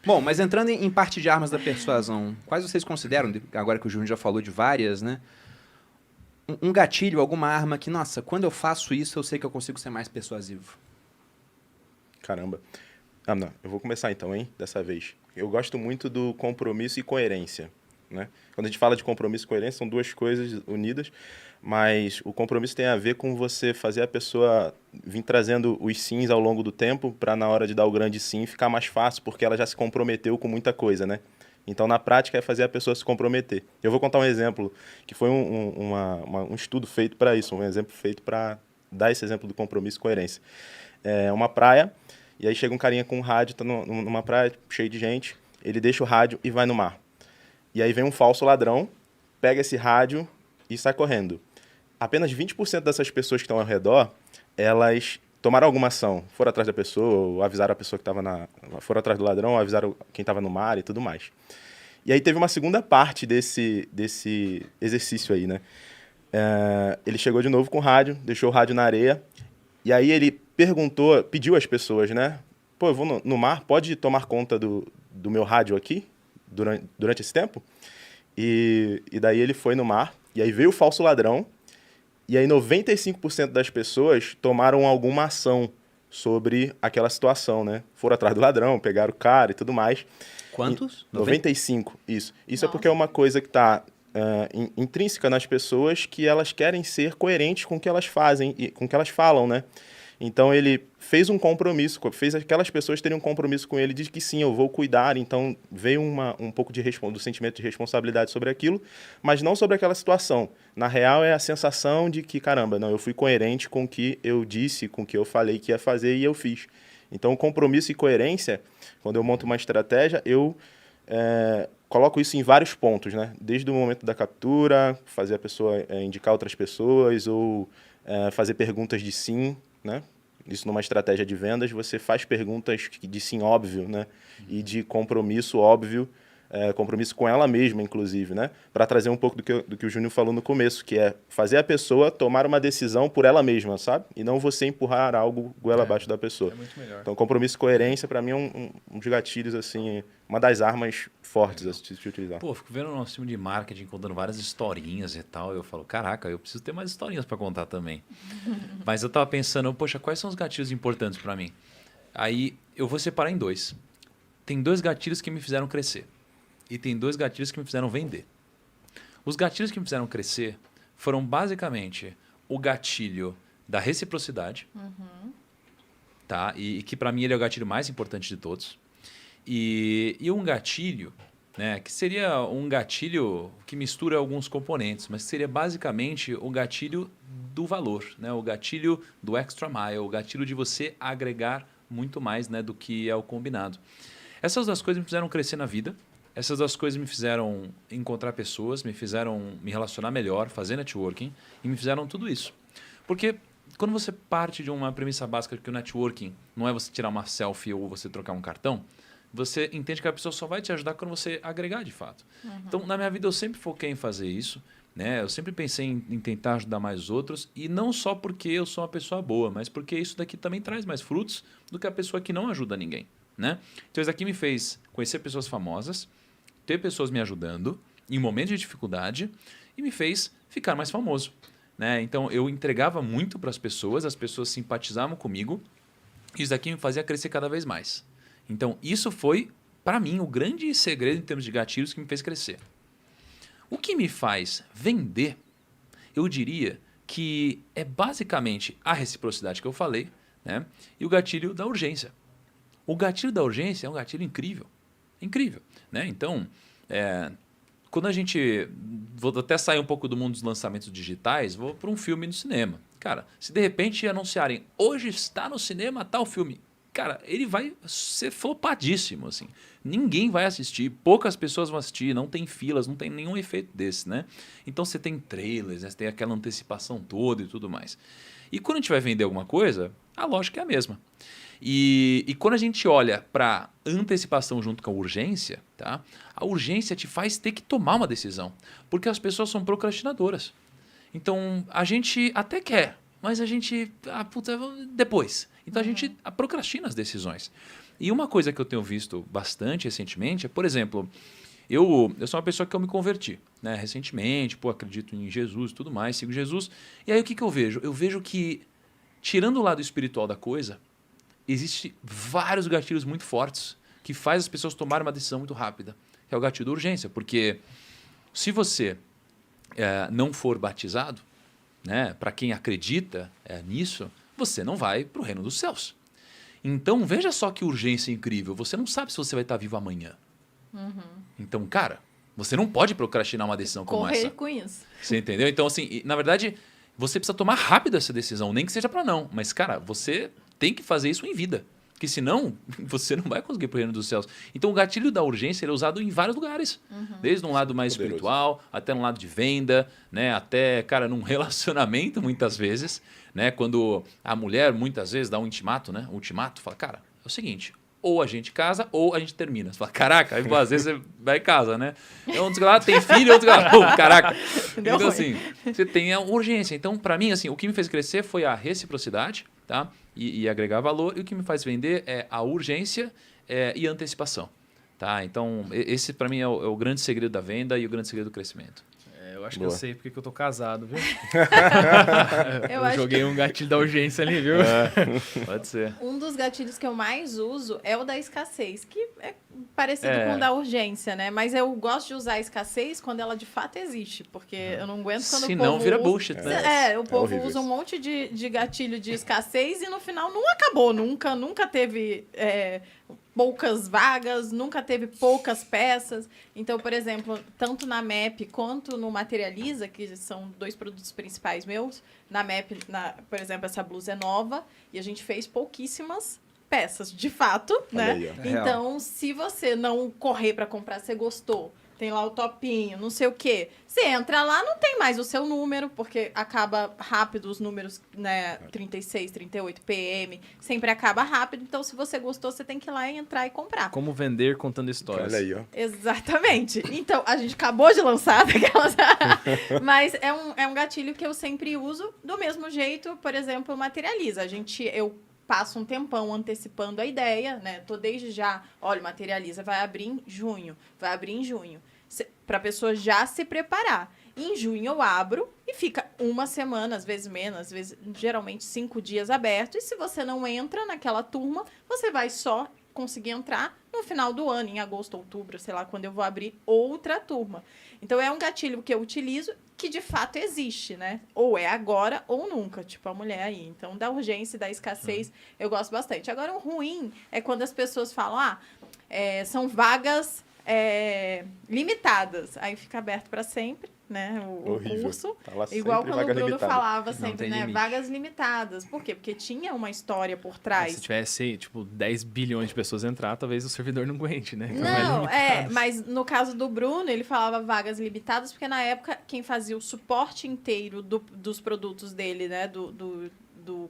Bom, mas entrando em parte de armas da persuasão, quais vocês consideram, agora que o Júnior já falou de várias, né? Um gatilho, alguma arma que, nossa, quando eu faço isso, eu sei que eu consigo ser mais persuasivo. Caramba. Ah, não. Eu vou começar então, hein? Dessa vez. Eu gosto muito do compromisso e coerência, né? Quando a gente fala de compromisso e coerência, são duas coisas unidas, mas o compromisso tem a ver com você fazer a pessoa vir trazendo os sims ao longo do tempo para na hora de dar o grande sim ficar mais fácil, porque ela já se comprometeu com muita coisa, né? Então, na prática, é fazer a pessoa se comprometer. Eu vou contar um exemplo, que foi um estudo feito para isso, um exemplo feito para dar esse exemplo do compromisso e coerência. É uma praia, e aí chega um carinha com um rádio, tá numa praia cheia de gente, ele deixa o rádio e vai no mar. E aí vem um falso ladrão, pega esse rádio e sai correndo. Apenas 20% dessas pessoas que estão ao redor, elas tomaram alguma ação. Foram atrás da pessoa, ou avisaram a pessoa que estava na... Foram atrás do ladrão, ou avisaram quem estava no mar e tudo mais. E aí teve uma segunda parte desse exercício aí, né? Ele chegou de novo com o rádio, deixou o rádio na areia, e aí ele pediu às pessoas, né? Pô, eu vou no mar, pode tomar conta do meu rádio aqui durante esse tempo? E daí ele foi no mar, e aí veio o falso ladrão, e aí 95% das pessoas tomaram alguma ação sobre aquela situação, né? Foram atrás do ladrão, pegaram o cara e tudo mais. Quantos? 95, isso. Isso é Nossa. porque é uma coisa que está intrínseca nas pessoas, que elas querem ser coerentes com o que elas fazem e com o que elas falam, né? Então ele fez um compromisso, fez aquelas pessoas terem um compromisso com ele de que sim, eu vou cuidar. Então veio um pouco do sentimento de responsabilidade sobre aquilo, mas não sobre aquela situação. Na real é a sensação de que, caramba, não, eu fui coerente com o que eu disse, com o que eu falei que ia fazer e eu fiz. Então compromisso e coerência, quando eu monto uma estratégia, eu coloco isso em vários pontos, né? Desde o momento da captura, fazer a pessoa indicar outras pessoas ou fazer perguntas de sim, né? Isso numa estratégia de vendas, você faz perguntas de sim óbvio, né? E de compromisso óbvio, compromisso com ela mesma, inclusive, né? Para trazer um pouco do que o Júnior falou no começo, que é fazer a pessoa tomar uma decisão por ela mesma, sabe? E não você empurrar algo goela abaixo da pessoa. É muito melhor. Então, compromisso e coerência, para mim, é um dos gatilhos, assim, uma das armas fortes a se utilizar. Pô, fico vendo o nosso time de marketing contando várias historinhas e tal. Eu falo, caraca, eu preciso ter mais historinhas para contar também. Mas eu tava pensando, poxa, quais são os gatilhos importantes para mim? Aí eu vou separar em dois. Tem dois gatilhos que me fizeram crescer. E tem dois gatilhos que me fizeram vender. Os gatilhos que me fizeram crescer foram basicamente o gatilho da reciprocidade, tá? E que para mim ele é o gatilho mais importante de todos. E um gatilho, né, que seria um gatilho que mistura alguns componentes, mas seria basicamente o gatilho do valor, né? O gatilho do extra mile, o gatilho de você agregar muito mais, né, do que é o combinado. Essas duas coisas me fizeram crescer na vida. Essas duas coisas me fizeram encontrar pessoas, me fizeram me relacionar melhor, fazer networking e me fizeram tudo isso. Porque quando você parte de uma premissa básica que o networking não é você tirar uma selfie ou você trocar um cartão, você entende que a pessoa só vai te ajudar quando você agregar de fato. Então, na minha vida, eu sempre foquei em fazer isso, né? Eu sempre pensei em tentar ajudar mais os outros, e não só porque eu sou uma pessoa boa, mas porque isso daqui também traz mais frutos do que a pessoa que não ajuda ninguém, né? Então, isso daqui me fez conhecer pessoas famosas, ter pessoas me ajudando em momentos de dificuldade e me fez ficar mais famoso, né? Então, eu entregava muito para as pessoas simpatizavam comigo, e isso daqui me fazia crescer cada vez mais. Então, isso foi, para mim, o grande segredo em termos de gatilhos que me fez crescer. O que me faz vender, eu diria que é basicamente a reciprocidade que eu falei, né? E o gatilho da urgência. O gatilho da urgência é um gatilho incrível. Incrível, né? Então, quando a gente... Vou até sair um pouco do mundo dos lançamentos digitais, vou para um filme no cinema. Cara, se de repente anunciarem, hoje está no cinema tal filme, cara, ele vai ser flopadíssimo, assim. Ninguém vai assistir, poucas pessoas vão assistir, não tem filas, não tem nenhum efeito desse, né? Então você tem trailers, né? Você tem aquela antecipação toda e tudo mais. E quando a gente vai vender alguma coisa, a lógica é a mesma. E quando a gente olha para antecipação junto com a urgência, tá? A urgência te faz ter que tomar uma decisão, porque as pessoas são procrastinadoras. Então, a gente até quer, mas a gente... depois. Então, a gente procrastina as decisões. E uma coisa que eu tenho visto bastante recentemente é, por exemplo, eu sou uma pessoa que eu me converti, né? Recentemente, acredito em Jesus e tudo mais, sigo Jesus. E aí o que eu vejo? Eu vejo que, tirando o lado espiritual da coisa, existem vários gatilhos muito fortes que faz as pessoas tomarem uma decisão muito rápida, que é o gatilho da urgência. Porque se você não for batizado, né, para quem acredita nisso, você não vai para o reino dos céus. Então, veja só que urgência incrível. Você não sabe se você vai estar vivo amanhã. Então, cara, você não pode procrastinar uma decisão como essa. Correr com isso. Você entendeu? Então, assim, na verdade, você precisa tomar rápido essa decisão, nem que seja para não. Mas, cara, você tem que fazer isso em vida. Porque senão, você não vai conseguir ir para o reino dos céus. Então, o gatilho da urgência ele é usado em vários lugares. Desde um lado mais Poderoso. espiritual, até no lado de venda, né? Até, cara, num relacionamento, muitas vezes. Né? Quando a mulher, muitas vezes, dá um ultimato, né? Um ultimato, fala, cara, é o seguinte, ou a gente casa ou a gente termina. Você fala, caraca, aí às vezes você vai em casa, né? Então, um diz lá, tem filho, outro diz lá, pô, caraca. Deu Então, ruim. assim, você tem a urgência. Então, para mim, assim, o que me fez crescer foi a reciprocidade, tá? E agregar valor. E o que me faz vender é a urgência e a antecipação. Tá? Então, esse para mim é o grande segredo da venda e o grande segredo do crescimento. Eu acho Boa. que eu sei porque que eu tô casado, viu? Eu Eu acho joguei um gatilho da urgência ali, viu? Pode ser. Um dos gatilhos que eu mais uso é o da escassez, que é parecido É. com o da urgência, né? Mas eu gosto de usar a escassez quando ela de fato existe, porque eu não aguento quando Se o não, povo vira usa... bullshit, né? O povo horrível usa um isso. monte de gatilho de escassez e no final não acabou, nunca teve poucas vagas, nunca teve poucas peças. Então, por exemplo, tanto na MAP quanto no Materializa, que são 2 produtos principais meus, na MAP, por exemplo, essa blusa é nova e a gente fez pouquíssimas peças, de fato, Olha né? aí, ó. É real. Então, se você não correr para comprar, você gostou, tem lá o topinho, não sei o quê. Você entra lá, não tem mais o seu número, porque acaba rápido os números, né? 36, 38 PM, sempre acaba rápido. Então, se você gostou, você tem que ir lá e entrar e comprar. Como vender contando histórias. Olha aí, ó. Exatamente. Então, a gente acabou de lançar daquelas... Mas é um gatilho que eu sempre uso do mesmo jeito, por exemplo, Materializa. Eu passo um tempão antecipando a ideia, né? Tô desde já, olha, Materializa vai abrir em junho, para a pessoa já se preparar. Em junho eu abro e fica uma semana, às vezes menos, às vezes geralmente 5 dias aberto. E se você não entra naquela turma, você vai só conseguir entrar no final do ano, em agosto, outubro, sei lá, quando eu vou abrir outra turma. Então é um gatilho que eu utilizo que de fato existe, né? Ou é agora ou nunca, tipo a mulher aí. Então, da urgência e da escassez, eu gosto bastante. Agora, o ruim é quando as pessoas falam, são vagas limitadas. Aí fica aberto para sempre, né? O Horrível. curso. Tá lá Igual sempre quando o vaga Bruno limitada. falava Não sempre, tem né? limite. Vagas limitadas. Por quê? Porque tinha uma história por trás. Se tivesse, tipo, 10 bilhões de pessoas entrar, talvez o servidor não aguente, né? Então Não, limitado. mas no caso do Bruno, ele falava vagas limitadas, porque na época quem fazia o suporte inteiro dos produtos dele, né, do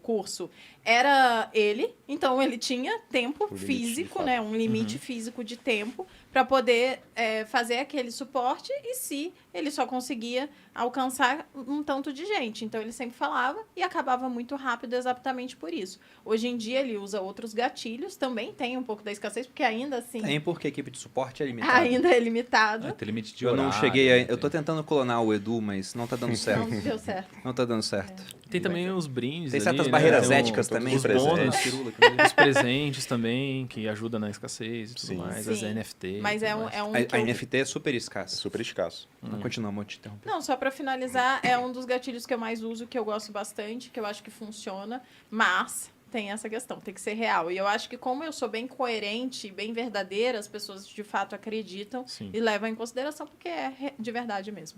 curso, era ele. Então ele tinha tempo O limite, de físico, fato. né, um limite físico de tempo para poder fazer aquele suporte, e se ele só conseguia alcançar um tanto de gente. Então ele sempre falava e acabava muito rápido exatamente por isso. Hoje em dia ele usa outros gatilhos, também tem um pouco da escassez, porque ainda assim, Tem porque a equipe de suporte é limitada. ainda é limitado. Tem limite de Eu horário. não cheguei a... né? Eu tô tentando clonar o Edu, mas não tá dando certo. Não deu certo. Não tá dando certo. Tem também os brindes Tem ali, certas né? barreiras Tem éticas todos também. os por exemplo. bônus. Pirula, que- Os presentes também, que ajudam na escassez e tudo Sim. mais. Sim. As NFT. Mas é um A que eu- NFT é super escassa. Super escasso. Não, continua, amor, te interromper. Não, só pra finalizar, é um dos gatilhos que eu mais uso, que eu gosto bastante, que eu acho que funciona, mas tem essa questão, tem que ser real. E eu acho que como eu sou bem coerente, bem verdadeira, as pessoas de fato acreditam Sim. e levam em consideração, porque é de verdade mesmo.